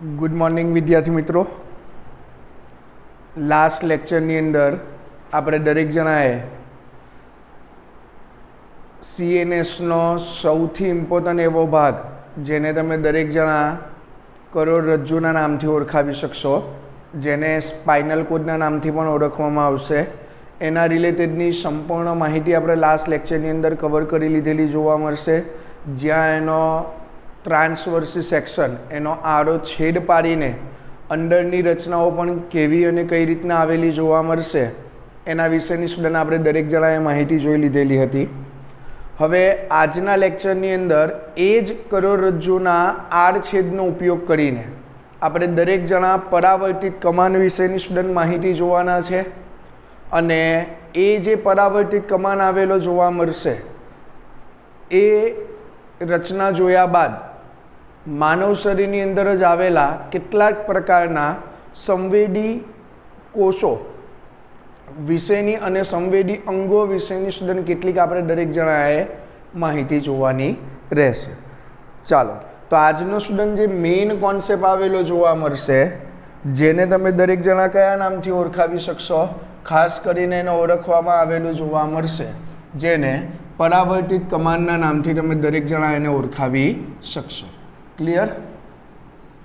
Good morning વિદ્યાર્થી મિત્રો. Last લેક્ચરની અંદર આપણે દરેક જણાએ સીએનએસનો સૌથી ઇમ્પોર્ટન્ટ એવો ભાગ જેને તમે દરેક જણા કરોડરજ્જુના નામથી ઓળખાવી શકશો, જેને સ્પાઇનલ કોડના નામથી પણ ઓળખવામાં આવશે, એના રિલેટેડની સંપૂર્ણ માહિતી આપણે લાસ્ટ લેક્ચરની અંદર કવર કરી લીધેલી જોવા મળશે, જ્યાં એનો ટ્રાન્સવર્સી સેક્શન, એનો આરો છેદ પાડીને અંદરની રચનાઓ પણ કેવી અને કઈ રીતના આવેલી જોવા મળશે એના વિશેની સ્ટુડન્ટ આપણે દરેક જણાએ માહિતી જોઈ લીધેલી હતી. હવે આજના લેક્ચરની અંદર એ જ કરોડરજ્જુના આડછેદનો ઉપયોગ કરીને આપણે દરેક જણા પરાવર્તિત કમાન વિશેની સ્ટુડન્ટ માહિતી જોવાના છે. અને એ જે પરાવર્તિત કમાન આવેલો જોવા મળશે એ રચના જોયા બાદ માનવ શરીરની અંદર જ આવેલા કેટલાક પ્રકારના સંવેદી કોષો વિશેની અને સંવેદી અંગો વિશેની સ્ટુડન્ટ કેટલીક આપણે દરેક જણાએ માહિતી જોવાની રહેશે. ચાલો, તો આજનો સ્ટુડન્ટ જે મેઇન કોન્સેપ્ટ આવેલો જોવા મળશે, જેને તમે દરેક જણા કયા નામથી ઓળખાવી શકશો, ખાસ કરીને એને ઓળખવામાં આવેલું જોવા મળશે, જેને પરાવર્તિત કમાનના નામથી તમે દરેક જણા એને ઓળખાવી શકશો. ક્લિયર?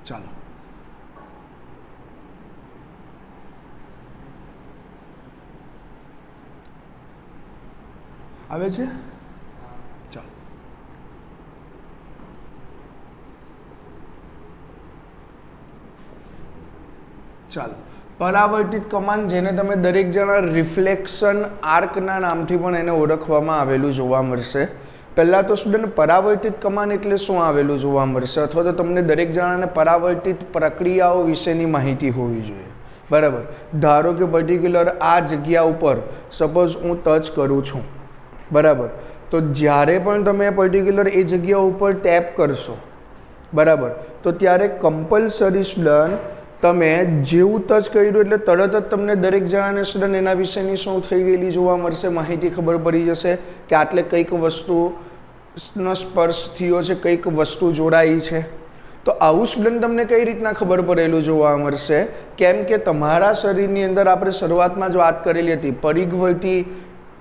ચાલો, આવે છે? ચાલો, ચાલો. પરાવર્તિત કમાન, જેને તમે દરેક જણા રિફ્લેક્શન આર્કના નામથી પણ એને ઓળખવામાં આવેલું જોવા મળશે. પહેલાં તો સ્ટુડન્ટ પરાવર્તિત કમાન એટલે શું આવેલું જોવા મળશે, અથવા તો તમને દરેક જણાને પરાવર્તિત પ્રક્રિયાઓ વિશેની માહિતી હોવી જોઈએ. બરાબર. ધારો કે પર્ટિક્યુલર આ જગ્યા ઉપર સપોઝ હું ટચ કરું છું, બરાબર, તો જ્યારે પણ તમે પર્ટિક્યુલર એ જગ્યા ઉપર ટેપ કરશો, બરાબર, તો ત્યારે કમ્પલસરી સ્ટુડન્ટ તમે જેવું ટચ કર્યું એટલે તરત જ તમને દરેક જણાને સ્ટુડન્ટ એના વિશેની શું થઈ ગયેલી જોવા મળશે, માહિતી ખબર પડી જશે કે આટલે કંઈક વસ્તુનો સ્પર્શ થયો છે, કંઈક વસ્તુ જોડાઈ છે. તો આવું સ્ટુડન્ટ તમને કઈ રીતના ખબર પડેલું જોવા મળશે? કેમ કે તમારા શરીરની અંદર આપણે શરૂઆતમાં જ વાત કરેલી હતી, પરિઘવર્તી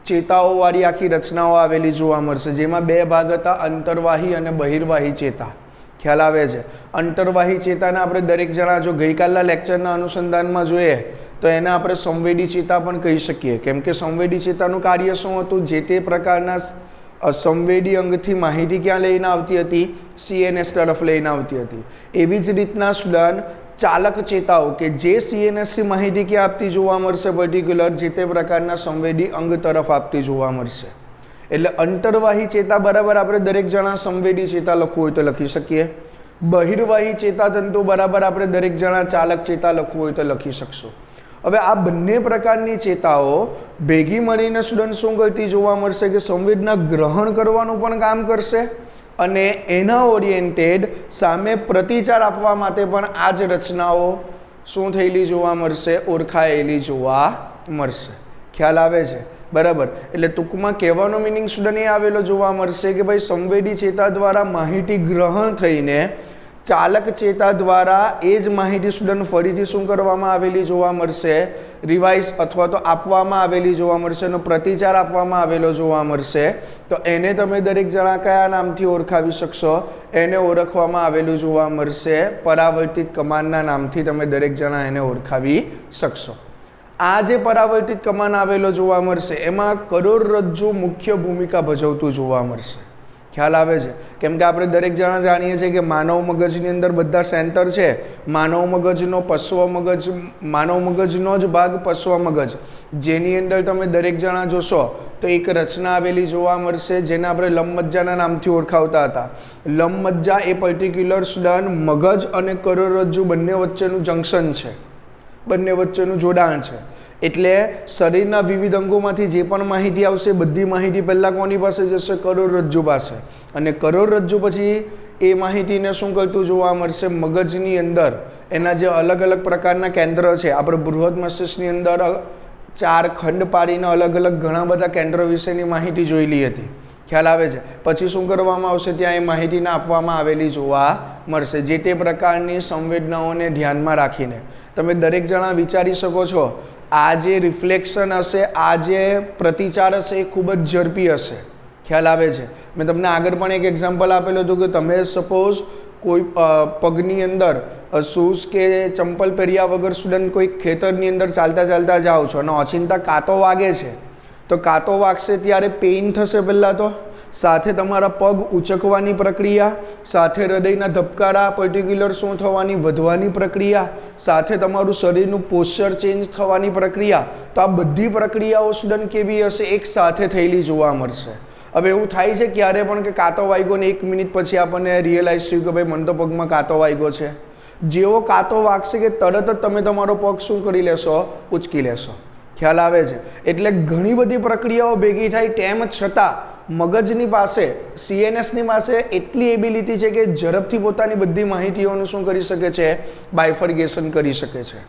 ચેતાઓવાળી આખી રચનાઓ આવેલી જોવા મળશે, જેમાં બે ભાગ હતા, અંતર્વાહી અને બહિર્વાહી ચેતા. ખ્યાલ આવે છે? અંતર્વાહી ચેતાને આપણે દરેક જણા જો ગઈકાલના લેક્ચરના અનુસંધાનમાં જોઈએ તો એને આપણે સંવેદી ચેતા પણ કહી શકીએ. કેમ કે સંવેદી ચેતાનું કાર્ય શું હતું? જે તે પ્રકારના સંવેદી અંગથી માહિતી ક્યાં લઈને આવતી હતી? સીએનએસ તરફ લઈને આવતી હતી. એવી જ રીતના સ્ટુડન્ટ ચાલક ચેતાઓ કે જે સીએનએસથી માહિતી ક્યાં આપતી જોવા મળશે, પર્ટિક્યુલર જે તે પ્રકારના સંવેદી અંગ તરફ આપતી જોવા મળશે. એટલે અંતર્વાહી ચેતા બરાબર આપણે દરેક જણા સંવેદી ચેતા લખવું હોય તો લખી શકીએ. બહિર્વાહી ચેતાતંતુ બરાબર આપણે દરેક જણા ચાલક ચેતા લખવું હોય તો લખી શકશો. હવે આ બંને પ્રકારની ચેતાઓ ભેગી મળીને સ્ટુડન્ટ શું કરતી જોવા મળશે કે સંવેદના ગ્રહણ કરવાનું પણ કામ કરશે અને એના ઓરિએન્ટેડ સામે પ્રતિચાર આપવા માટે પણ આ જ રચનાઓ શું થયેલી જોવા મળશે? ઓળખાયેલી જોવા મળશે. ખ્યાલ આવે છે? બરાબર. એટલે ટૂંકમાં કહેવાનો મિનિંગ સ્ટુડન્ટ એ આવેલો જોવા મળશે કે ભાઈ સંવેદી ચેતા દ્વારા માહિતી ગ્રહણ થઈને ચાલક ચેતા દ્વારા એ જ માહિતી સ્ટુડન્ટ ફરીથી શું કરવામાં આવેલી જોવા મળશે? રિવાઇઝ અથવા તો આપવામાં આવેલી જોવા મળશે, એનો પ્રતિચાર આપવામાં આવેલો જોવા મળશે. તો એને તમે દરેક જણા કયા નામથી ઓળખાવી શકશો? એને ઓળખવામાં આવેલું જોવા મળશે પરાવર્તિત કમાનના નામથી તમે દરેક જણા એને ઓળખાવી શકશો. આ જે પરાવર્તિત કમાન આવેલો જોવા મળશે એમાં કરોડરજ્જુ મુખ્ય ભૂમિકા ભજવતું જોવા મળશે. ખ્યાલ આવે છે? કેમ કે આપણે દરેક જણા જાણીએ છીએ કે માનવ મગજની અંદર બધા સેન્ટર છે. માનવ મગજનો પશ્વ મગજ, માનવ મગજનો જ ભાગ પશ્વ મગજ, જેની અંદર તમે દરેક જણા જોશો તો એક રચના આવેલી જોવા મળશે જેને આપણે લંબમજ્જાના નામથી ઓળખાવતા હતા. લંબમજ્જા એ પર્ટિક્યુલર સ્ટુડન્ટ મગજ અને કરોડરજ્જુ બંને વચ્ચેનું જંકશન છે, બંને વચ્ચેનું જોડાણ છે. એટલે શરીરના વિવિધ અંગોમાંથી જે પણ માહિતી આવશે બધી માહિતી પહેલાં કોની પાસે જશે? કરોડરજ્જુ પાસે. અને કરોડરજ્જુ પછી એ માહિતીને શું કરતું જોવા મળશે? મગજની અંદર એના જે અલગ અલગ પ્રકારના કેન્દ્ર છે, આપણે બૃહદ મસ્તિષ્કની અંદર 4 ખંડ પાડીને અલગ અલગ ઘણા બધા કેન્દ્રો વિશેની માહિતી જોયેલી હતી. ખ્યાલ આવે છે. પછી શું કરવામાં આવશે, ત્યાં એ માહિતીને આપવામાં આવેલી જોવા મળશે, જે તે પ્રકારની સંવેદનાઓને ધ્યાનમાં રાખીને. તમે દરેક જણા વિચારી શકો છો, આ જે રિફ્લેક્શન હશે, આ જે પ્રતિચાર હશે એ ખૂબ જ ઝડપી હશે. ખ્યાલ આવે છે. મેં તમને આગળ પણ એક એક્ઝામ્પલ આપેલું હતું કે તમે સપોઝ કોઈ પગની અંદર શૂઝ કે ચંપલ પહેર્યા વગર સ્ટુડન્ટ કોઈ ખેતરની અંદર ચાલતા ચાલતા જાઓ છો અને ઓચિંતા કાંટો વાગે છે, તો કાંટો વાગશે ત્યારે પેઇન થશે પહેલાં તો, સાથે તમારા પગ ઉચકવાની પ્રક્રિયા, સાથે હૃદયના ધબકારા પર્ટિક્યુલર શું થવાની, વધવાની પ્રક્રિયા, સાથે તમારું શરીરનું પોસ્ચર ચેન્જ થવાની પ્રક્રિયા. તો આ બધી પ્રક્રિયાઓ સ્ટુડન્ટ કેવી હશે, એક સાથે થયેલી જોવા મળશે. હવે એવું થાય છે ક્યારે પણ કે કાંટો વાગ્યો ને 1 મિનિટ પછી આપણને રિયલાઇઝ થયું કે ભાઈ મને તો પગમાં કાંટો વાગ્યો છે. જેવો કાંટો વાગશે કે તરત જ તમે તમારો પગ શું કરી લેશો, ઉચકી લેશો. ખ્યાલ આવે છે. એટલે ઘણી બધી પ્રક્રિયાઓ ભેગી થાય તેમ છતાં મગજની પાસે, CNSની પાસે એટલી એબિલિટી છે કે ઝડપથી પોતાની બધી માહિતીઓનું શું કરી શકે છે, બાયફર્ગેશન કરી શકે છે.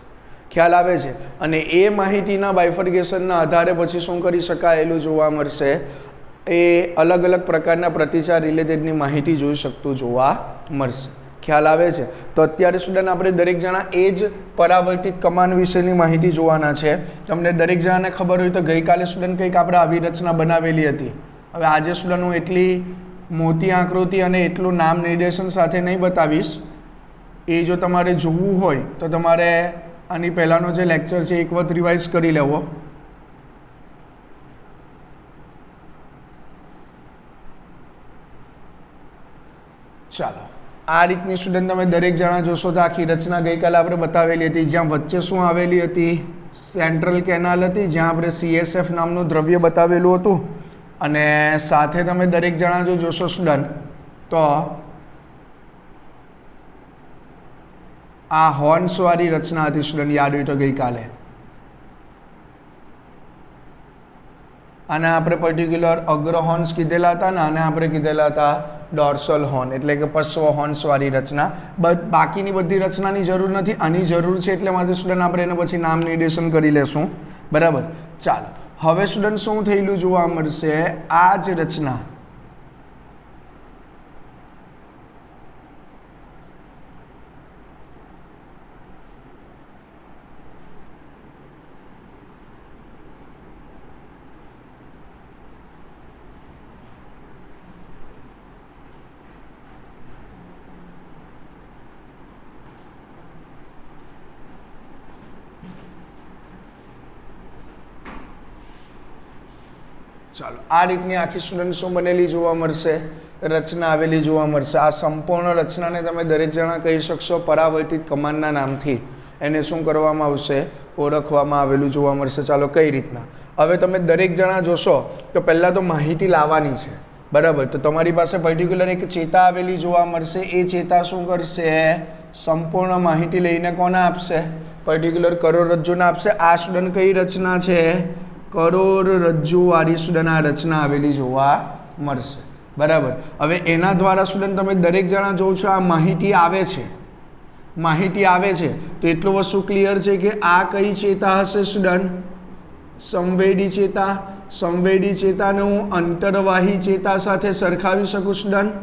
ખ્યાલ આવે છે. અને એ માહિતીના બાયફર્ગેશનના આધારે પછી શું કરી શકાયેલું જોવા મળશે, એ અલગ અલગ પ્રકારના પ્રતિચાર રિલેટેડની માહિતી જોઈ શકતું જોવા મળશે. ખ્યાલ આવે છે. તો અત્યારે સ્ટુડન્ટ આપણે દરેક જણા એ જ પરાવર્તિત કમાન વિશેની માહિતી જોવાના છે. તમને દરેક જણાને ખબર હોય તો ગઈકાલે સ્ટુડન્ટ કંઈક આપણે આવી રચના બનાવેલી હતી. હવે આજે સ્ટુડન્ટ હું એટલી મોટી આકૃતિ અને એટલું નામ નિર્દેશન સાથે નહીં બતાવીશ. એ જો તમારે જોવું હોય તો તમારે આની પહેલાંનો જે લેક્ચર છે એક વખત રિવાઇઝ કરી લેવો. ચાલો, આ રીતની સ્ટુડન્ટ તમે દરેક જણા જોશો તો આખી રચના ગઈકાલે આપણે બતાવેલી હતી, જ્યાં વચ્ચે શું આવેલી હતી, સેન્ટ્રલ કેનાલ હતી, જ્યાં આપણે CSF નામનું દ્રવ્ય બતાવેલું હતું. અને સાથે તમે દરેક જણા જો જોશો સ્ટુડન્ટ તો આ હોર્ન્સવાળી રચના હતી સ્ટુડન્ટ, યાદ હોય તો ગઈકાલે. આને આપણે પર્ટિક્યુલર અગ્ર હોર્ન્સ કીધેલા હતા ને આને આપણે કીધેલા હતા ડોર્સલ હોર્ન, એટલે કે પશ્વ હોર્ન્સવાળી રચના. બાકીની બધી રચનાની જરૂર નથી, આની જરૂર છે એટલે માટે સ્ટુડન્ટ આપણે એને પછી નામ નિર્દેશન કરી લેશું. બરાબર. ચાલો, હવે સ્ટુડન્ટ શું થયેલું જોવા મળશે, આ જ રચના ચાલો આ રીતની આખી સ્ટુડન્ટ શું બનેલી જોવા મળશે, રચના આવેલી જોવા મળશે. આ સંપૂર્ણ રચનાને તમે દરેક જણા કહી શકશો પરાવર્તિત કમાનના નામથી એને શું કરવામાં આવશે, ઓળખવામાં આવેલું જોવા મળશે. ચાલો કઈ રીતના, હવે તમે દરેક જણા જોશો તો પહેલાં તો માહિતી લાવવાની છે. બરાબર. તો તમારી પાસે પર્ટિક્યુલર એક ચેતા આવેલી જોવા મળશે. એ ચેતા શું કરશે, સંપૂર્ણ માહિતી લઈને કોને આપશે, પર્ટિક્યુલર કરોડરજ્જુને આપશે. આ સ્ટુડન્ટ કઈ રચના છે, કરોડરજ્જુવાળી સ્ટુડન્ટ આ રચના આવેલી જોવા મળશે. બરાબર. હવે એના દ્વારા સ્ટુડન્ટ તમે દરેક જણા જોવો છો આ માહિતી આવે છે, માહિતી આવે છે તો એટલું વસ્તુ ક્લિયર છે કે આ કઈ ચેતા હશે સ્ટુડન્ટ, સંવેદી ચેતા. સંવેદી ચેતાને હું અંતરવાહી ચેતા સાથે સરખાવી શકું સ્ટુડન્ટ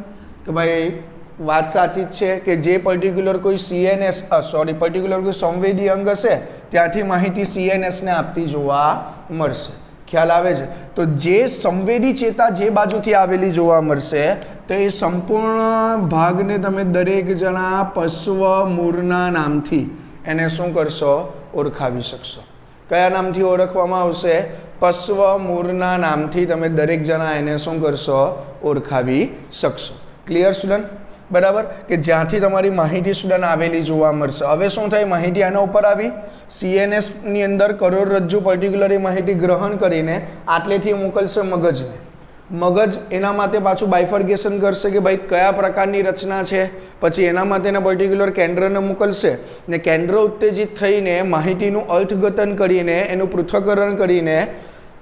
કે ભાઈ વાત સાચી જ છે કે જે પર્ટિક્યુલર કોઈ પર્ટિક્યુલર કોઈ સંવેદી અંગ હશે ત્યાંથી માહિતી CNSને આપતી જોવા મળશે. ખ્યાલ આવે છે. તો જે સંવેદી ચેતા જે બાજુથી આવેલી જોવા મળશે તો એ સંપૂર્ણ ભાગને તમે દરેક જણા પશ્વ મૂળના નામથી એને શું કરશો, ઓળખાવી શકશો. કયા નામથી ઓળખવામાં આવશે, પશ્વ મૂળના નામથી તમે દરેક જણા એને શું કરશો, ઓળખાવી શકશો. Clear student? બરાબર. કે જ્યાંથી તમારી માહિતી સ્ટુડન્ટ આવેલી જોવા મળશે. હવે શું થાય, માહિતી આના ઉપર આવી, CNSની અંદર કરોડરજ્જુ પર્ટિક્યુલર એ માહિતી ગ્રહણ કરીને આટલેથી મોકલશે મગજને. મગજ એના માટે પાછું બાયફર્ગેશન કરશે કે ભાઈ કયા પ્રકારની રચના છે, પછી એના માટેના પર્ટિક્યુલર કેન્દ્રને મોકલશે ને કેન્દ્ર ઉત્તેજિત થઈને માહિતીનું અર્થઘટન કરીને એનું પૃથ્થકરણ કરીને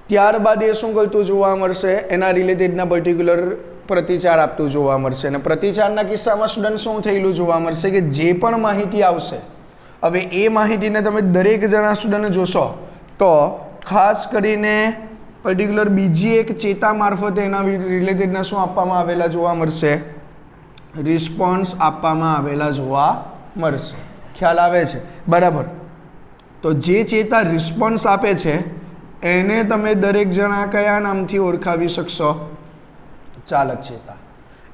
ત્યારબાદ એ શું કરતું જોવા મળશે, એના રિલેટેડના પર્ટિક્યુલર પ્રતિચાર આપતું જોવા મળશે. અને પ્રતિચારના કિસ્સામાં સ્ટુડન્ટ શું થયેલું જોવા મળશે કે જે પણ માહિતી આવશે, હવે એ માહિતીને તમે દરેક જણા સ્ટુડન્ટ જોશો તો ખાસ કરીને પર્ટિક્યુલર બીજી એક ચેતા મારફતે એના રિલેટેડના શું આપવામાં આવેલા જોવા મળશે? રિસ્પોન્સ આપવામાં આવેલા જોવા મળશે. ખ્યાલ આવે છે? બરાબર. તો જે ચેતા રિસ્પોન્સ આપે છે એને તમે દરેક જણા કયા નામથી ઓળખાવી શકશો? ચાલક ચેતા.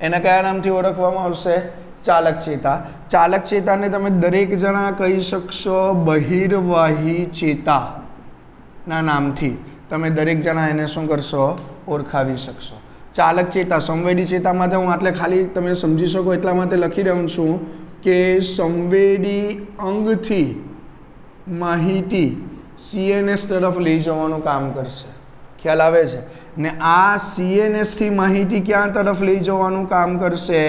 એને કયા નામથી ઓળખવામાં આવશે? ચાલક ચેતા. ચાલક ચેતાને તમે દરેક જણા કહી શકશો બહિર્વાહી ચેતાના નામથી. તમે દરેક જણા એને શું કરશો? ઓળખાવી શકશો. ચાલક ચેતા, સંવેદી ચેતા માટે હું આટલે ખાલી તમે સમજી શકો એટલા માટે લખી રહ્યો છું કે સંવેદી અંગથી માહિતી CNS તરફ લઈ જવાનું કામ કરશે. ખ્યાલ આવે છે ને? આ CNS થી માહિતી ક્યાં તરફ લઈ જવાનું કામ કરશે?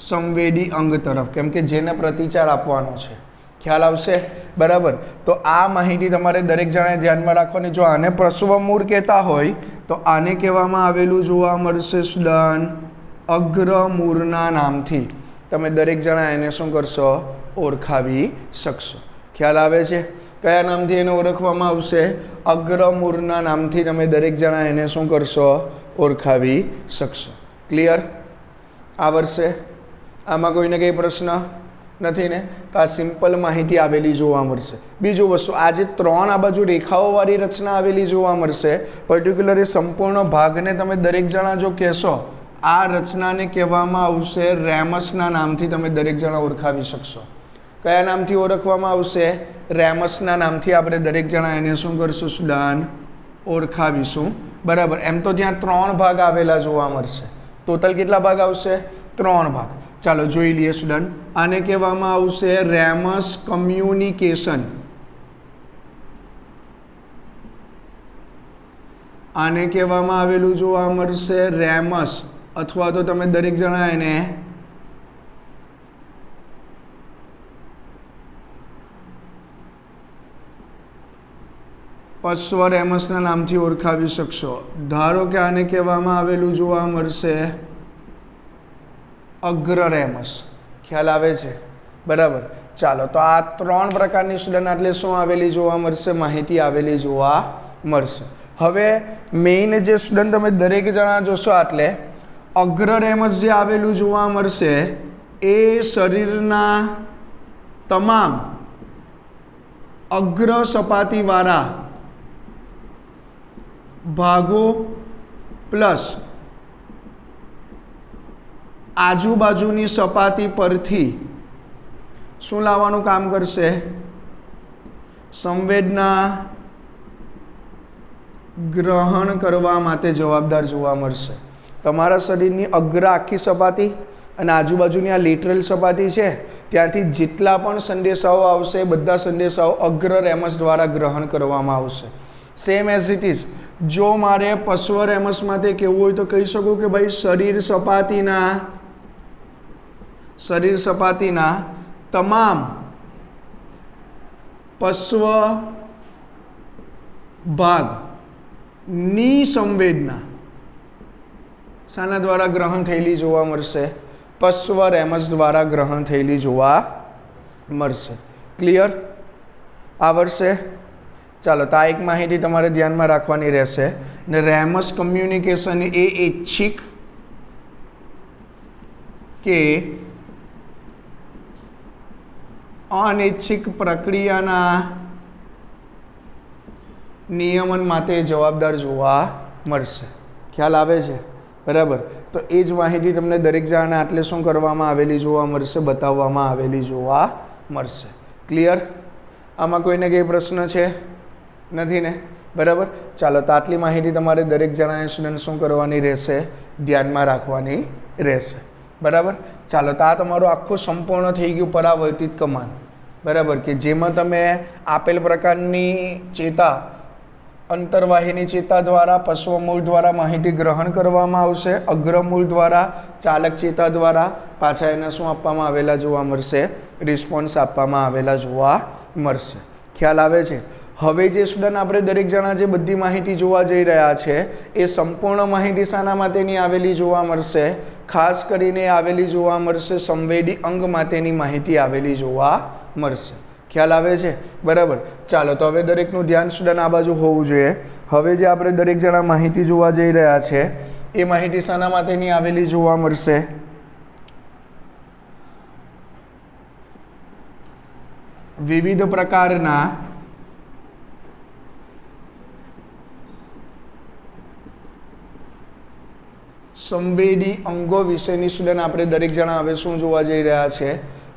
સંવેદી અંગ તરફ, કેમ કે જેને પ્રતિચાર આપવાનો છે. ખ્યાલ આવશે? બરાબર. તો આ માહિતી તમારે દરેક જણાએ ધ્યાનમાં રાખવાની. જો આને પ્રસ્વમૂળ કહેતા હોય તો આને કહેવામાં આવેલું જોવા મળશે સ્ટુડન્ટ અગ્રમૂળના નામથી. તમે દરેક જણા એને શું કરશો? ઓળખાવી શકશો. ખ્યાલ આવે છે? કયા નામથી એને ઓળખવામાં આવશે? અગ્રમૂળના નામથી તમે દરેક જણા એને શું કરશો? ઓળખાવી શકશો. ક્લિયર? આવડશે? આમાં કોઈને કંઈ પ્રશ્ન નથી ને? તો આ સિમ્પલ માહિતી આવેલી જોવા મળશે. બીજું વસ્તુ, આજે 3 આ બાજુ રેખાઓવાળી રચના આવેલી જોવા મળશે. પર્ટિક્યુલર એ સંપૂર્ણ ભાગને તમે દરેક જણા જો કહેશો, આ રચનાને કહેવામાં આવશે રેમસના નામથી. તમે દરેક જણા ઓળખાવી શકશો. કયા નામથી ઓળખવામાં આવશે? રેમસના નામથી આપણે દરેક જણા એને શું કરશું સ્ટુડન્ટ? ઓળખાવીશું. બરાબર. એમ તો ત્યાં 3 ભાગ આવેલા જોવા મળશે. ટોટલ કેટલા ભાગ આવશે? 3 ભાગ. ચાલો જોઈ લઈએ સ્ટુડન્ટ. આને કહેવામાં આવશે રેમસ કમ્યુનિકેશન. આને કહેવામાં આવેલું જોવા મળશે રેમસ, અથવા તો તમે દરેક જણા એને પશ્વ રેમસના નામથી ઓળખાવી શકશો. ધારો કે આને કહેવામાં આવેલું જોવા મળશે અગ્ર રેમસ. ખ્યાલ આવે છે? બરાબર. ચાલો, તો આ 3 પ્રકારની સ્ટુડન્ટ એટલે શું આવેલી જોવા મળશે? માહિતી આવેલી જોવા મળશે. હવે મેઇન જે સ્ટુડન્ટ તમે દરેક જણા જોશો એટલે અગ્ર રેમસ જે આવેલું જોવા મળશે એ શરીરના તમામ અગ્ર સપાટીવાળા ભાગો પ્લસ આજુબાજુની સપાટી પરથી શું લાવવાનું કામ કરશે? સંવેદના ગ્રહણ કરવા માટે જવાબદાર જોવા મળશે. તમારા શરીરની અગ્ર આખી સપાટી અને આજુબાજુની આ લેટરલ સપાટી છે ત્યાંથી જેટલા પણ સંદેશાઓ આવશે બધા સંદેશાઓ અગ્ર રેમસ દ્વારા ગ્રહણ કરવામાં આવશે. સેમ એઝ ઇટ ઇઝ, જો મારે પશ્વ રેમસ માટે કહેવું હોય તો કહી શકું કે ભાઈ શરીર સપાટીના તમામ પશ્વ ભાગની સંવેદના શાના દ્વારા ગ્રહણ થયેલી જોવા મળશે? પશ્વ રેમસ દ્વારા ગ્રહણ થયેલી જોવા મળશે. ક્લિયર? આવડશે? ચાલો, તો આ એક માહિતી તમારે ધ્યાનમાં રાખવાની રહેશે. ને રેમસ કમ્યુનિકેશન એ ઐચ્છિક કે અનૈચ્છિક પ્રક્રિયાના નિયમન માટે જવાબદાર જોવા મળશે. ખ્યાલ આવે છે? બરાબર. તો એ જ માહિતી તમને દરેક જણાને આટલે શું કરવામાં આવેલી જોવા મળશે? બતાવવામાં આવેલી જોવા મળશે. ક્લિયર? આમાં કોઈને કંઈ પ્રશ્ન છે? નથી ને? બરાબર. ચાલો, તો આટલી માહિતી તમારે દરેક જણાએ સ્ટુડન્ટ શું કરવાની રહેશે? ધ્યાનમાં રાખવાની રહેશે. બરાબર. ચાલો, તો આ તમારું આખું સંપૂર્ણ થઈ ગયું પરાવર્તિત કમાન. બરાબર, કે જેમાં તમે આપેલ પ્રકારની ચેતા અંતર્વાહિની ચેતા દ્વારા પશ્વમૂળ દ્વારા માહિતી ગ્રહણ કરવામાં આવશે. અગ્રમૂળ દ્વારા ચાલક ચેતા દ્વારા પાછા એને શું આપવામાં આવેલા જોવા મળશે? રિસ્પોન્સ આપવામાં આવેલા જોવા મળશે. ખ્યાલ આવે છે? હવે જે સ્ટુડન્ટ આપણે દરેક જણા જે બધી માહિતી જોવા જઈ રહ્યા છે એ સંપૂર્ણ માહિતી શાના માટેની આવેલી જોવા મળશે? ખાસ કરીને આવેલી જોવા મળશે સંવેદી અંગ માટેની માહિતી આવેલી જોવા મળશે. ખ્યાલ આવે છે? બરાબર. ચાલો, તો હવે દરેકનું ધ્યાન સ્ટુડન્ટ આ બાજુ હોવું જોઈએ. હવે જે આપણે દરેક જણા માહિતી જોવા જઈ રહ્યા છે એ માહિતી શાના માટેની આવેલી જોવા મળશે? વિવિધ પ્રકારના સંવેદી અંગો વિશેની સ્ટુડન્ટ આપણે દરેક જણા હવે શું જોવા જઈ રહ્યા છે?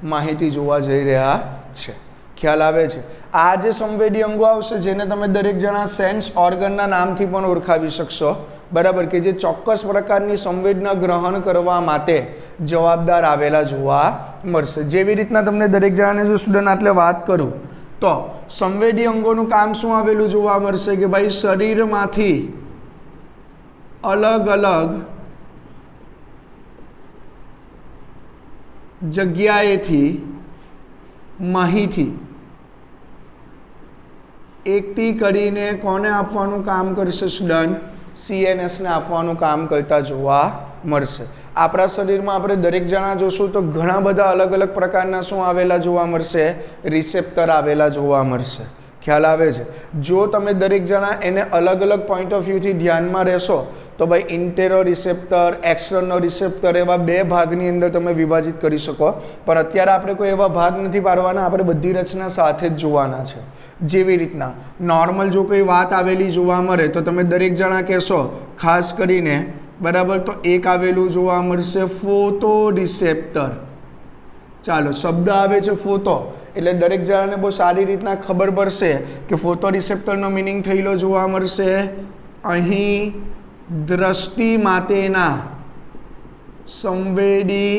માહિતી જોવા જઈ રહ્યા છે. ખ્યાલ આવે છે? આ જે સંવેદી અંગો આવશે જેને તમે દરેક જણા સેન્સ ઓર્ગનના નામથી પણ ઓળખાવી શકશો, બરાબર, કે જે ચોક્કસ પ્રકારની સંવેદના ગ્રહણ કરવા માટે જવાબદાર આવેલા જોવા મળશે. જેવી રીતના તમને દરેક જણાને જો સ્ટુડન્ટ આટલે વાત કરું તો સંવેદી અંગોનું કામ શું આવેલું જોવા મળશે કે ભાઈ શરીરમાંથી અલગ અલગ જગ્યાએથી માહિતી એકઠી કરીને કોને આપવાનું કામ કરશે સ્ટુડન્ટ? CNSને આપવાનું કામ કરતા જોવા મળશે. આપણા શરીરમાં આપણે દરેક જણા જોશું તો ઘણા બધા અલગ અલગ પ્રકારના શું આવેલા જોવા મળશે? રિસેપ્ટર આવેલા જોવા મળશે. ખ્યાલ આવે છે? જો તમે દરેક જણા એને અલગ અલગ પોઈન્ટ ઓફ વ્યૂથી ધ્યાનમાં રહેશો તો ભાઈ ઇન્ટેરો રિસેપ્ટર, એક્સટર્નલ રિસેપ્ટર એવા બે ભાગની અંદર તમે વિભાજિત કરી શકો. પણ અત્યારે આપણે કોઈ એવા ભાગ નથી પાડવાના, આપણે બધી રચના સાથે જ જોવાના છે. જેવી રીતના નોર્મલ જો કોઈ વાત આવેલી જોવા મળે તો તમે દરેક જણા કહેશો ખાસ કરીને, બરાબર, તો એક આવેલું જોવા મળશે ફોટો રિસેપ્ટર. ચાલો, શબ્દ આવે છે ફોટો એટલે દરેક જણાને બહુ સારી રીતના ખબર પડશે કે ફોટો રિસેપ્ટરનો મિનિંગ થયેલો જોવા મળશે અહીં દ્રષ્ટિ માટેના સંવેદી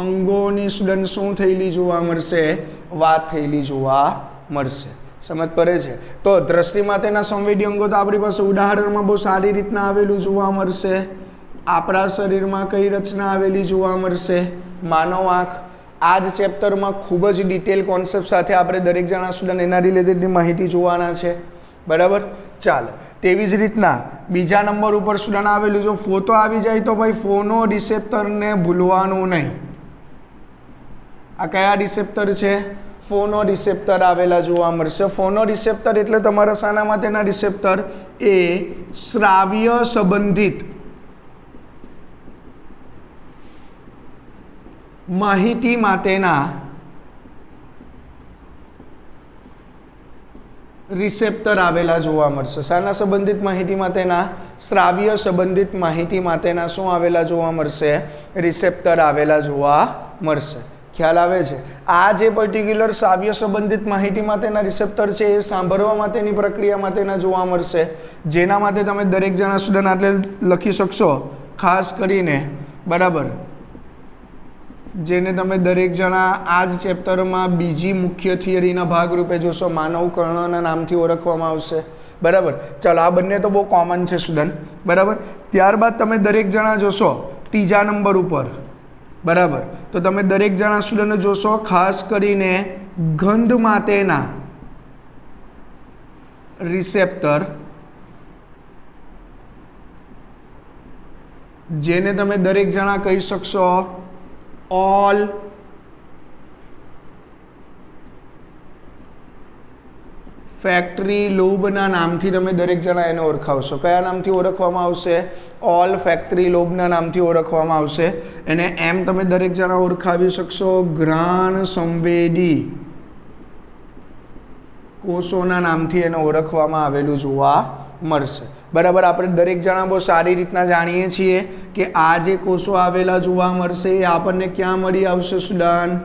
અંગોની સ્ટુડન્ટ શું થયેલી જોવા મળશે? વાત થયેલી જોવા મળશે. સમજ પડે છે? તો દ્રષ્ટિ માટેના સંવેદી અંગો તો આપણી પાસે ઉદાહરણમાં બહુ સારી રીતના આવેલું જોવા મળશે. આપણા શરીરમાં કઈ રચના આવેલી જોવા મળશે? માનવ આંખ. આ જ ચેપ્ટરમાં ખૂબ જ ડિટેલ કોન્સેપ્ટ સાથે આપણે દરેક જણા સ્ટુડન્ટ એના રિલેટેડની માહિતી જોવાના છે, બરાબર. ચાલો, તેવી જ રીતના બીજા નંબર ઉપર સ્ટુડન્ટ આવેલું, જો ફોટો આવી જાય તો ભાઈ ફોનો રિસેપ્ટરને ભૂલવાનું નહીં. આ કયા રિસેપ્ટર છે? ફોનો રિસેપ્ટર આવેલા જોવા મળશે. ફોનો રિસેપ્ટર એટલે તમારા શાના માટેના રિસેપ્ટર? એ શ્રાવ્ય સંબંધિત માહિતી માટેના રિસેપ્ટર આવેલા જોવા મળશે. શાના સંબંધિત માહિતી માટેના? શ્રાવ્ય સંબંધિત માહિતી માટેના શું આવેલા જોવા મળશે? રિસેપ્ટર આવેલા જોવા મળશે. ખ્યાલ આવે છે? આ જે પર્ટિક્યુલર શ્રાવ્ય સંબંધિત માહિતી માટેના રિસેપ્ટર છે એ સાંભળવા માટેની પ્રક્રિયા માટેના જોવા મળશે, જેના માટે તમે દરેક જણા સ્ટુડન્ટ આટલે લખી શકશો ખાસ કરીને, બરાબર, જેને તમે દરેક જણા આ જ ચેપ્ટરમાં બીજી મુખ્ય થિયરીના ભાગરૂપે જોશો, માનવ કર્ણના નામથી ઓળખવામાં આવશે, બરાબર. ચાલો, આ બંને તો બહુ કોમન છે સ્ટુડન્ટ, બરાબર. ત્યારબાદ તમે દરેક જણા જોશો ત્રીજા નંબર ઉપર, બરાબર, તો તમે દરેક જણા સ્ટુડન્ટ જોશો ખાસ કરીને ગંધ માટેના રિસેપ્ટર, જેને તમે દરેક જણા કહી શકશો ઓલ ફેક્ટરી લોબના નામથી તમે દરેક જણા એને ઓળખાવશો. કયા નામથી ઓળખવામાં આવશે? ઓલ ફેક્ટરી લોબના નામથી ઓળખવામાં આવશે. એને એમ તમે દરેક જણા ઓળખાવી શકશો ઘ્રાણ સંવેદી કોષોના નામથી એને ઓળખવામાં આવેલું જોવા મળશે, બરાબર. આપણે દરેક જણા બહુ સારી રીતના જાણીએ છીએ કે આ જે કોષો આવેલા જોવા મળશે એ આપણને ક્યાં મળી આવશે સ્ટુડન્ટ?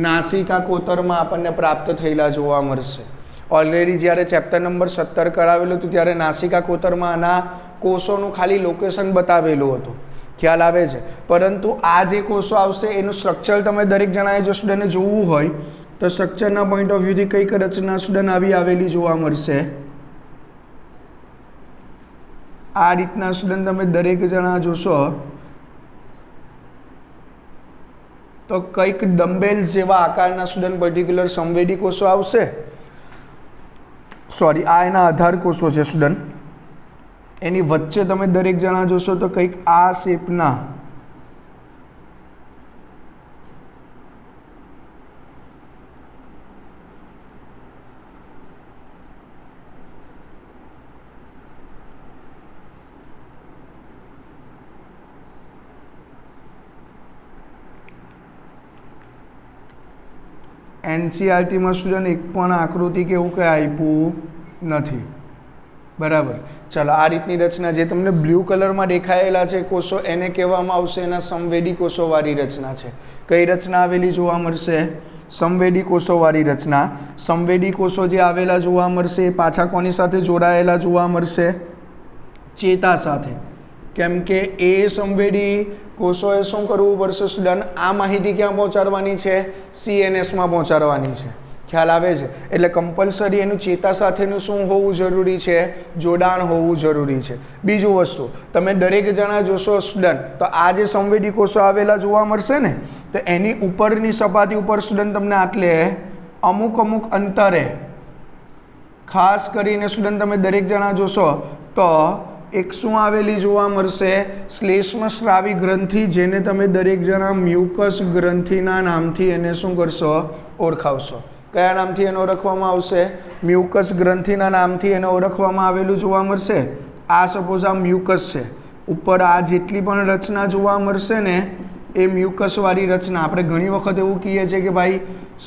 નાસિકા કોતરમાં આપણને પ્રાપ્ત થયેલા જોવા મળશે. ઓલરેડી જ્યારે ચેપ્ટર નંબર 17 કરાવેલું હતું ત્યારે નાસિકા કોતરમાં આના કોષોનું ખાલી લોકેશન બતાવેલું હતું. ખ્યાલ આવે છે? પરંતુ આ જે કોષો આવશે એનું સ્ટ્રક્ચર તમે દરેક જણાએ જો સ્ટુડન્ટને જોવું હોય તો સ્ટ્રક્ચરના પોઈન્ટ ઓફ વ્યૂથી કઈક રચના સ્ટુડન્ટ આવેલી જોવા મળશે. આ રીતના સ્ટુડન્ટ તમે દરેક જણા જોશો તો કંઈક ડમ્બેલ જેવા આકારના સ્ટુડન્ટ પર્ટિક્યુલર સંવેદી કોષો આવશે. સોરી, આ એના આધાર કોષો છે સ્ટુડન્ટ. એની વચ્ચે તમે દરેક જણા જોશો તો કંઈક આ શેપના એનસીઆરટીમાં સ્ટુડન્ટ એક પણ આકૃતિ કે એવું કંઈ આપ્યું નથી. બરાબર. ચાલો આ રીતની રચના જે તમને બ્લુ કલરમાં દેખાયેલા છે કોષો એને કહેવામાં આવશે એના સંવેદી કોષોવાળી રચના છે. કઈ રચના આવેલી જોવા મળશે? સંવેદી કોષોવાળી રચના. સંવેદી કોષો જે આવેલા જોવા મળશે એ પાછા કોની સાથે જોડાયેલા જોવા મળશે? ચેતા સાથે. કેમ કે એ સંવેદી કોષોએ શું કરવું પડશે સ્ટુડન્ટ? આ માહિતી ક્યાં પહોંચાડવાની છે? CNSમાં પહોંચાડવાની છે. ખ્યાલ આવે છે? એટલે કમ્પલસરી એનું ચેતા સાથેનું શું હોવું જરૂરી છે? જોડાણ હોવું જરૂરી છે. બીજું વસ્તુ તમે દરેક જણા જોશો સ્ટુડન્ટ તો આ જે સંવેદી કોષો આવેલા જોવા મળશે ને તો એની ઉપરની સપાટી ઉપર સ્ટુડન્ટ તમને આટલે અમુક અંતરે ખાસ કરીને સ્ટુડન્ટ તમે દરેક જણા જોશો તો એક શું આવેલી જોવા મળશે? શ્લેષ્મ સ્રાવી ગ્રંથિ, જેને તમે દરેક જણા મ્યુકસ ગ્રંથિના નામથી એને શું કરશો? ઓળખાવશો. કયા નામથી એને ઓળખવામાં આવશે? મ્યુકસ ગ્રંથિના નામથી એને ઓળખવામાં આવેલું જોવા મળશે. આ સપોઝ આ મ્યુકસ છે, ઉપર આ જેટલી પણ રચના જોવા મળશે ને એ મ્યુકસવાળી રચના. આપણે ઘણી વખત એવું કહીએ છીએ કે ભાઈ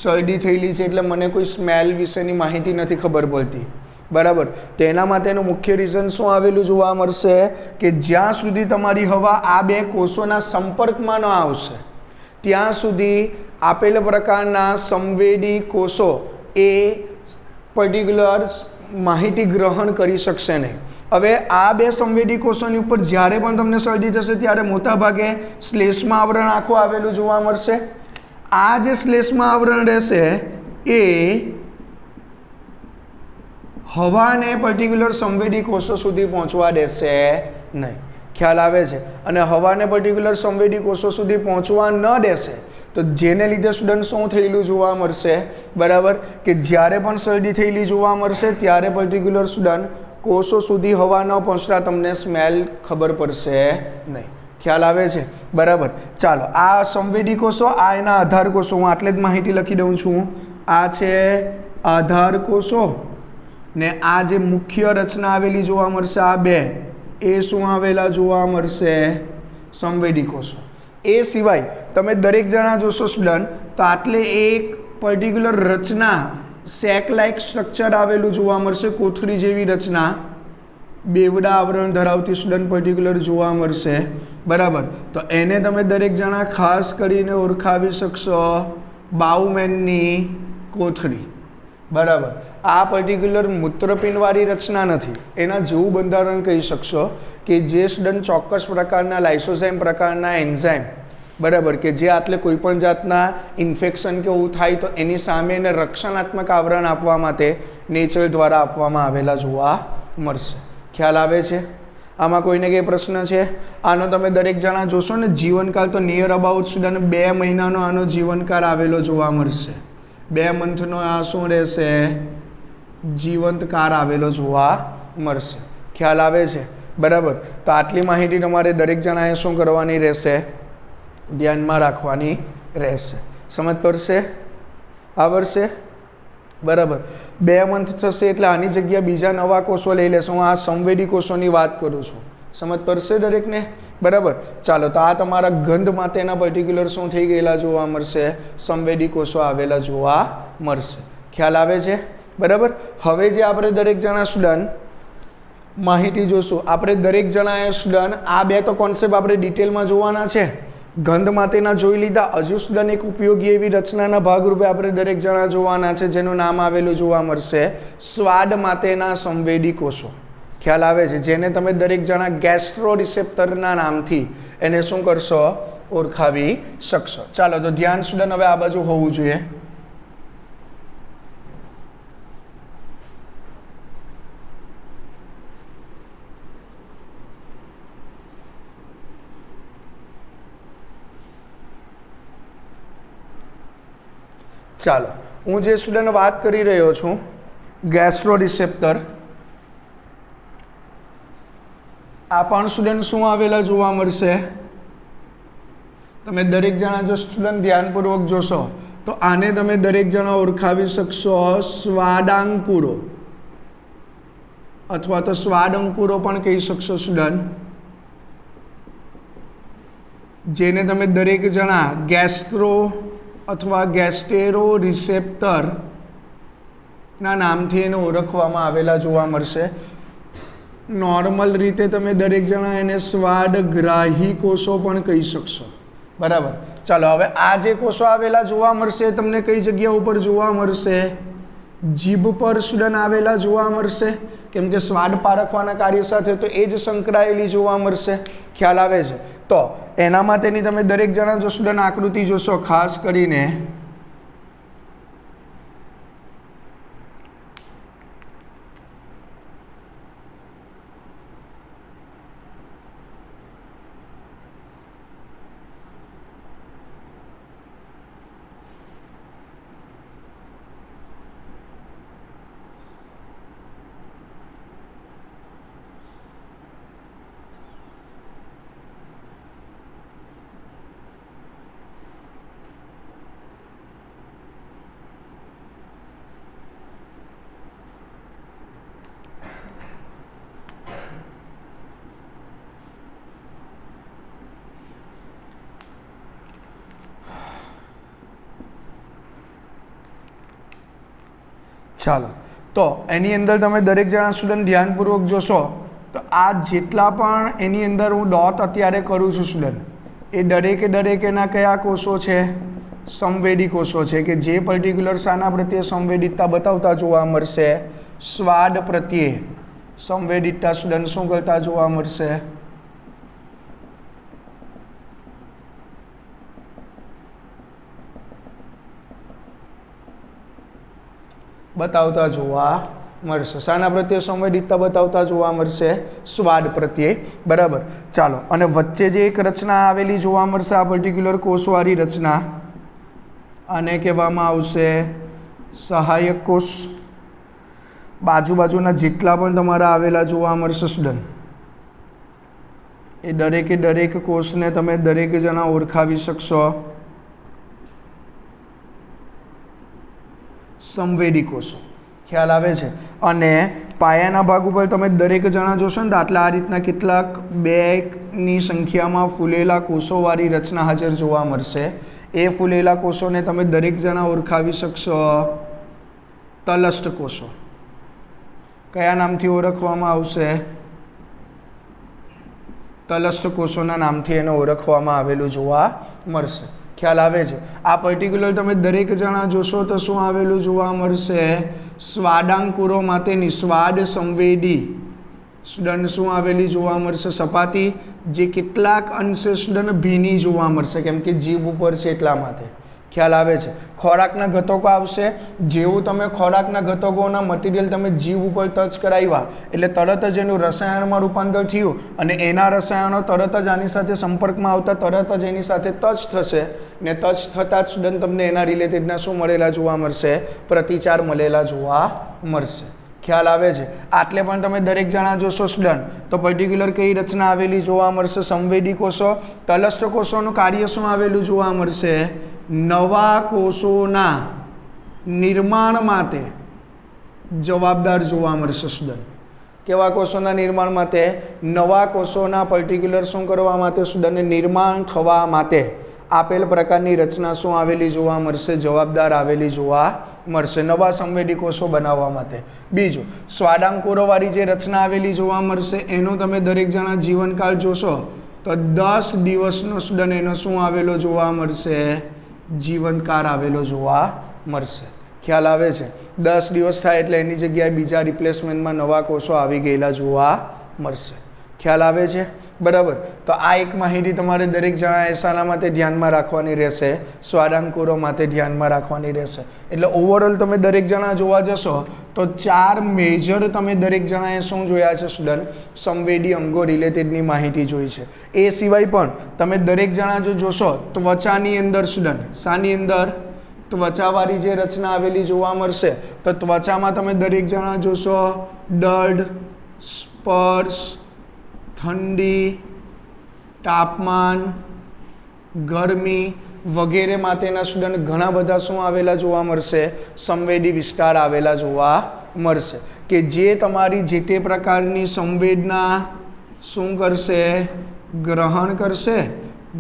શરદી થયેલી છે એટલે મને કોઈ સ્મેલ વિશેની માહિતી નથી ખબર પડતી. બરાબર. તો એના માટેનું મુખ્ય રીઝન શું આવેલું જોવા મળશે? કે જ્યાં સુધી તમારી હવા આ બે કોષોના સંપર્કમાં ન આવશે ત્યાં સુધી આપેલ પ્રકારના સંવેદી કોષો એ પર્ટિક્યુલર માહિતી ગ્રહણ કરી શકશે નહીં. હવે આ બે સંવેદી કોષોની ઉપર જ્યારે પણ તમને શરદી થશે ત્યારે મોટાભાગે શ્લેષ્મ આવરણ આખું આવેલું જોવા મળશે. આ જે શ્લેષ્મ આવરણ રહેશે એ હવાને પર્ટિક્યુલર સંવેદી કોષો સુધી પહોંચવા દેશે નહીં. ખ્યાલ આવે છે? અને હવાને પર્ટિક્યુલર સંવેદી કોષો સુધી પહોંચવા ન દેશે તો જેને લીધે સ્ટુડન્ટ શું થયેલું જોવા મળશે? બરાબર. કે જ્યારે પણ શરદી થયેલી જોવા મળશે ત્યારે પર્ટિક્યુલર સ્ટુડન્ટ કોષો સુધી હવા ન પહોંચતા તમને સ્મેલ ખબર પડશે નહીં. ખ્યાલ આવે છે? બરાબર. ચાલો આ સંવેદી કોષો, આ એના આધાર કોષો. હું આટલે જ માહિતી લખી દઉં છું. આ છે આધાર કોષો ને આ જે મુખ્ય રચના આવેલી જોવા મળશે આ બે એ શું આવેલા જોવા મળશે? સંવેદી કોષો. એ સિવાય તમે દરેક જણા જોશો સ્ટુડન્ટ તો આટલે એક પર્ટિક્યુલર રચના સેક લાઇક સ્ટ્રક્ચર આવેલું જોવા મળશે. કોથળી જેવી રચના બેવડા આવરણ ધરાવતી સ્ટુડન્ટ પર્ટિક્યુલર જોવા મળશે. બરાબર. તો એને તમે દરેક જણા ખાસ કરીને ઓળખાવી શકશો બાઉમેનની કોથળી. બરાબર. આ પર્ટિક્યુલર મૂત્રપિંડવાળી રચના નથી, એના જેવું બંધારણ કહી શકશો કે જે સ્ટુડન્ટ ચોક્કસ પ્રકારના લાઇસોઝાઇમ પ્રકારના એન્ઝાઇમ, બરાબર, કે જે આટલે કોઈ પણ જાતના ઇન્ફેક્શન કે એવું થાય તો એની સામે એને રક્ષણાત્મક આવરણ આપવા માટે નેચર દ્વારા આપવામાં આવેલા જોવા મળશે. ખ્યાલ આવે છે? આમાં કોઈને કંઈ પ્રશ્ન છે? આનો તમે દરેક જણા જોશો ને જીવનકાળ તો નિયર અબાઉટ સ્ટુડન્ટ 2 મહિનાનો આનો જીવનકાળ આવેલો જોવા મળશે. 2 મંથનો આ શું રહેશે? જીવંતકાળ આવેલો જોવા મળશે. ખ્યાલ આવે છે? બરાબર. તો આટલી માહિતી તમારે દરેક જણાએ શું કરવાની રહેશે? ધ્યાનમાં રાખવાની રહેશે. સમજ પડશે? આવડશે? બરાબર. 2 મંથ થશે એટલે આની જગ્યા બીજા નવા કોષો લઈ લેશો. હું આ સંવેદી કોષોની વાત કરું છું. સમજ પડશે દરેકને? બરાબર. ચાલો તો આ તમારા ગંધ માટેના પર્ટિક્યુલર શું થઈ ગયેલા જોવા મળશે? સંવેદી કોષો આવેલા જોવા મળશે. ખ્યાલ આવે છે? બરાબર. હવે જે આપણે દરેક જણા સ્ટુડન્ટ માહિતી જોશું, આપણે દરેક જણાએ સ્ટુડન્ટ આ બે તો કોન્સેપ્ટ આપણે ડિટેલમાં જોવાના છે. ગંધ માટેના જોઈ લીધા. હજુ સ્ટુડન્ટ એક ઉપયોગી એવી રચનાના ભાગરૂપે આપણે દરેક જણા જોવાના છે જેનું નામ આવેલું જોવા મળશે સ્વાદ માટેના સંવેદી કોષો. ખ્યાલ આવે છે? જેને તમે દરેક જણા ગેસ્ટ્રો રિસેપ્ટરના નામથી એને શું કરશો? ઓળખાવી શકશો. ચાલો તો ધ્યાન સ્ટુડન્ટ હવે આ બાજુ હોવું જોઈએ. ચાલો હું જે સ્ટુડન્ટ વાત કરી રહ્યો છું ગેસ્ટ્રો રિસેપ્ટર, આ પણ સ્ટુડન્ટ શું આવેલા જોવા મળશે? તમે દરેક જણા જો સ્ટુડન્ટ ધ્યાનપૂર્વક જોશો તો આને તમે દરેક જણા ઓળખાવી શકશો સ્વાદાંકુરો અથવા તો સ્વાદંકુરો પણ કહી શકશો સ્ટુડન્ટ, જેને તમે દરેક જણા ગેસ્ટ્રો અથવા ગેસ્ટેરો રિસેપ્ટર ના નામથી એને ઓળખવામાં આવેલા જોવા મળશે. નોર્મલ રીતે તમે દરેક જણા એને સ્વાદગ્રાહી કોષો પણ કહી શકશો. બરાબર. ચાલો હવે આ જે કોષો આવેલા જોવા મળશે તમને કઈ જગ્યા ઉપર જોવા મળશે? જીભ પર સ્ટુડન્ટ આવેલા જોવા મળશે, કેમ કે સ્વાદ પારખવાના કાર્ય સાથે તો એ જ સંકળાયેલી જોવા મળશે. ખ્યાલ આવે છે? તો એના માટેની તમે દરેક જણા જો સ્ટુડન્ટ આકૃતિ જોશો, ખાસ કરીને ચાલો તો એની અંદર તમે દરેક જણા સ્ટુડન્ટ ધ્યાનપૂર્વક જોશો તો આ જેટલા પણ એની અંદર હું ડોટ અત્યારે કરું છું સ્ટુડન્ટ, એ દરેકેના કયા કોષો છે? સંવેદી કોષો છે, કે જે પર્ટિક્યુલર શાના પ્રત્યે સંવેદિતતા બતાવતા જોવા મળશે? સ્વાદ પ્રત્યે સંવેદિતતા સ્ટુડન્ટ શું કરતા જોવા મળશે? બતાવતા જોવા મળશે. શાના પ્રત્યે સંવેદિતતા બતાવતા જોવા મળશે? સ્વાદ પ્રત્યે. બરાબર. ચાલો, અને વચ્ચે જે એક રચના આવેલી જોવા મળશે, આ પર્ટિક્યુલર કોષવાળી રચના, આને કહેવામાં આવશે સહાયક કોષ. બાજુના જેટલા પણ તમારા આવેલા જોવા મળશે સ્ટુડન્ટ, એ દરેક કોષને તમે દરેક જણા ઓળખાવી શકશો સંવેદી કોષો. ખ્યાલ આવે છે? અને પાયાના ભાગ ઉપર તમે દરેક જણા જોશો ને તો આટલા આ રીતના કેટલાક 2ની સંખ્યામાં ફૂલેલા કોષોવાળી રચના હાજર જોવા મળશે. એ ફૂલેલા કોષોને તમે દરેક જણા ઓળખાવી શકશો તલસ્ટ કોષો. કયા નામથી ઓળખવામાં આવશે? તલસ્ટ કોષોના નામથી એને ઓળખવામાં આવેલું જોવા મળશે. ખ્યાલ આવે છે? આ પર્ટિક્યુલર તમે દરેક જણા જોશો તો શું આવેલું જોવા મળશે? સ્વાદાંકુરો માટેની સ્વાદ સંવેદી સ્ટુડન્ટ શું આવેલી જોવા મળશે? સપાટી, જે કેટલાક અંશે સ્ટુડન્ટ ભીની જોવા મળશે, કેમ કે જીભ ઉપર છે એટલા માટે. ખ્યાલ આવે છે? ખોરાકના ઘટકો આવશે. જેવું તમે ખોરાકના ઘટકોના મટીરિયલ તમે જીભ ઉપર ટચ કરાવ્યા એટલે તરત જ એનું રસાયણમાં રૂપાંતર થયું અને એના રસાયણો તરત જ આની સાથે સંપર્કમાં આવતા તરત જ એની સાથે ટચ થશે ને ટચ થતાં જ સ્ટુડન્ટ તમને એના રિલેટેડના શું મળેલા જોવા મળશે? પ્રતિચાર મળેલા જોવા મળશે. ખ્યાલ આવે છે? આટલે પણ તમે દરેક જણા જોશો સ્ટુડન્ટ તો પર્ટિક્યુલર કઈ રચના આવેલી જોવા મળશે? સંવેદી કોષો. તલસ્ટ કોષોનું કાર્ય શું આવેલું જોવા મળશે? નવા કોષોના નિર્માણ માટે જવાબદાર જોવા મળશે સ્ટુડન્ટ. કેવા કોષોના નિર્માણ માટે? નવા કોષોના પર્ટિક્યુલર શું કરવા માટે સ્ટુડન્ટને નિર્માણ થવા માટે આપેલ પ્રકારની રચના શું આવેલી જોવા મળશે? જવાબદાર આવેલી જોવા મળશે નવા સંવેદી કોષો બનાવવા માટે. બીજું, સ્વાદાંકુરોવાળી જે રચના આવેલી જોવા મળશે એનું તમે દરેક જણા જીવનકાળ જોશો તો 10 દિવસનો સ્ટુડન્ટ એનો શું આવેલો જોવા મળશે? જીવનકાળ આવેલો જોવા મળશે. ખ્યાલ આવે છે? 10 દિવસ થાય એટલે એની જગ્યાએ બીજા રિપ્લેસમેન્ટમાં નવા કોષો આવી ગયેલા જોવા મળશે. ખ્યાલ આવે છે? બરાબર. તો આ એક માહિતી તમારે દરેક જણાએ શાના માટે ધ્યાનમાં રાખવાની રહેશે? સ્વાદાંકુરો માટે ધ્યાનમાં રાખવાની રહેશે. એટલે ઓવરઓલ તમે દરેક જણા જોવા જશો તો 4 મેજર તમે દરેક જણાએ શું જોયા છે સ્ટુડન્ટ? સંવેદી અંગો રિલેટેડની માહિતી જોઈ છે. એ સિવાય પણ તમે દરેક જણા જો જોશો ત્વચાની અંદર સ્ટુડન્ટ, શાની અંદર? ત્વચાવાળી જે રચના આવેલી જોવા મળશે તો ત્વચામાં તમે દરેક જણા જોશો દર્દ, સ્પર્શ, ઠંડી, તાપમાન, ગરમી વગેરે માટેના સ્ટુડન્ટ ઘણા બધા શું આવેલા જોવા મળશે? સંવેદી વિસ્તાર આવેલા જોવા મળશે, કે જે તમારી જે તે પ્રકારની સંવેદના શું કરશે? ગ્રહણ કરશે.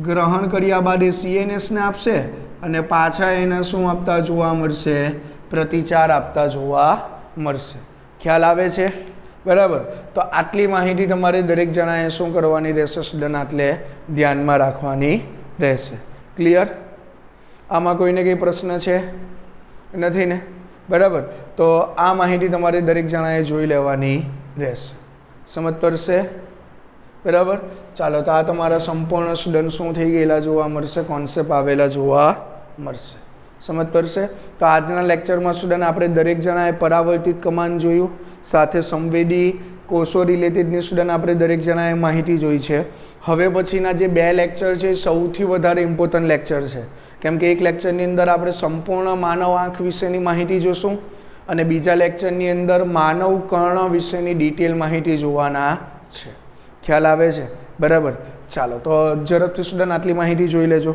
ગ્રહણ કર્યા બાદ એ CNSને આપશે અને પાછા એને શું આપતા જોવા મળશે? પ્રતિચાર આપતા જોવા મળશે. ખ્યાલ આવે છે? બરાબર. તો આટલી માહિતી તમારે દરેક જણાએ શું કરવાની રહેશે સ્ટુડન્ટ? આટલે ધ્યાનમાં રાખવાની રહેશે. ક્લિયર? આમાં કોઈને કંઈ પ્રશ્ન છે? નથી ને? બરાબર. તો આ માહિતી તમારે દરેક જણાએ જોઈ લેવાની રહેશે. સમજ પડશે? બરાબર. ચાલો, તો આ તમારા સંપૂર્ણ સ્ટુડન્ટ શું થઈ ગયેલા જોવા મળશે? કોન્સેપ્ટ આવેલા જોવા મળશે. સમજ પડશે? તો આજના લેક્ચરમાં સ્ટુડન્ટ આપણે દરેક જણાએ પરાવર્તિત કમાન્ડ જોયું, સાથે સંવેદી કોષો રિલેટેડની સ્ટુડન્ટ આપણે દરેક જણાએ માહિતી જોઈ છે. હવે પછીના જે 2 લેક્ચર છે સૌથી વધારે ઇમ્પોર્ટન્ટ લેક્ચર છે, કેમ કે એક લેક્ચરની અંદર આપણે સંપૂર્ણ માનવ આંખ વિશેની માહિતી જોશું અને બીજા લેક્ચરની અંદર માનવ કર્ણ વિશેની ડિટેલ માહિતી જોવાના છે. ખ્યાલ આવે છે? બરાબર. ચાલો, તો ઝડપથી સ્ટુડન્ટ આટલી માહિતી જોઈ લેજો.